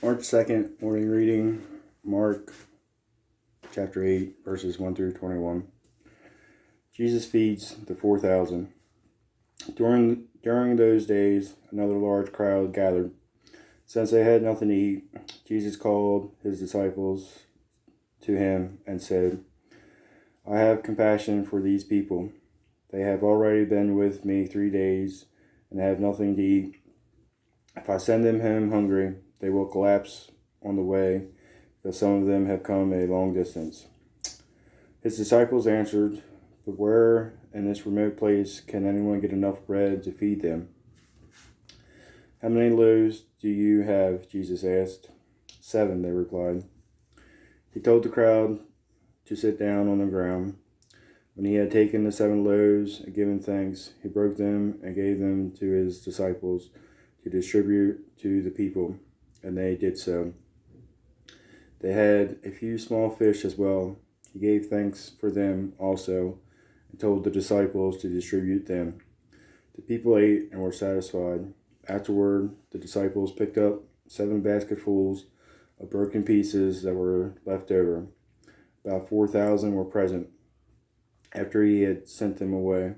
March 2nd, morning reading, Mark chapter 8, verses 1 through 21. Jesus feeds the 4,000. During those days, another large crowd gathered. Since they had nothing to eat, Jesus called his disciples to him and said, "I have compassion for these people. They have already been with me 3 days and have nothing to eat. If I send them home hungry, they will collapse on the way, because some of them have come a long distance." His disciples answered, "But where in this remote place can anyone get enough bread to feed them?" "How many loaves do you have?" Jesus asked. "7," they replied. He told the crowd to sit down on the ground. When he had taken the 7 loaves and given thanks, he broke them and gave them to his disciples to distribute to the people, and they did so. They had a few small fish as well. He gave thanks for them also, and told the disciples to distribute them. The people ate and were satisfied. Afterward, the disciples picked up 7 basketfuls of broken pieces that were left over. About 4,000 were present. After he had sent them away,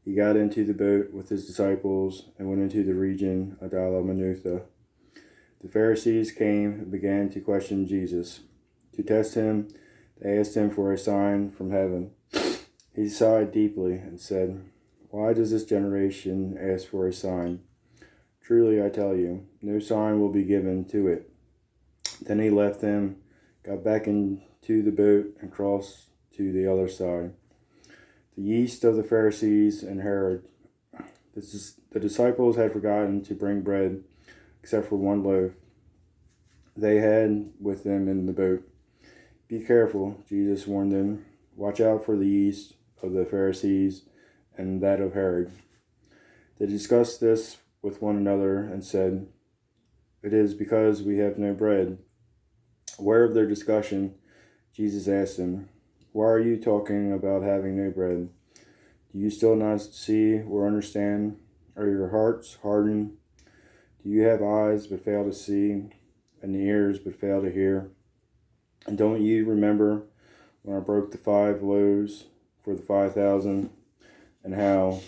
he got into the boat with his disciples and went into the region of Dalmanutha. The Pharisees came and began to question Jesus. To test him, they asked him for a sign from heaven. He sighed deeply and said, "Why does this generation ask for a sign? Truly, I tell you, no sign will be given to it." Then he left them, got back into the boat, and crossed to the other side. The yeast of the Pharisees and Herod. The disciples had forgotten to bring bread, except for 1 loaf they had with them in the boat. "Be careful," Jesus warned them. "Watch out for the yeast of the Pharisees and that of Herod." They discussed this with one another and said, "It is because we have no bread." Aware of their discussion, Jesus asked them, "Why are you talking about having no bread? Do you still not see or understand? Are your hearts hardened? Do you have eyes but fail to see, and ears but fail to hear? And don't you remember when I broke the 5 loaves for the 5,000, and how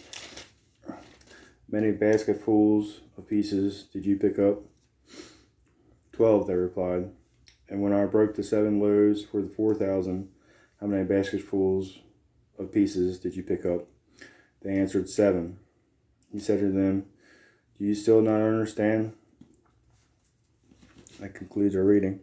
many basketfuls of pieces did you pick up?" 12, they replied. "And when I broke the 7 loaves for the 4,000, how many basketfuls of pieces did you pick up?" They answered, 7. He said to them, "Do you still not understand?" That concludes our reading.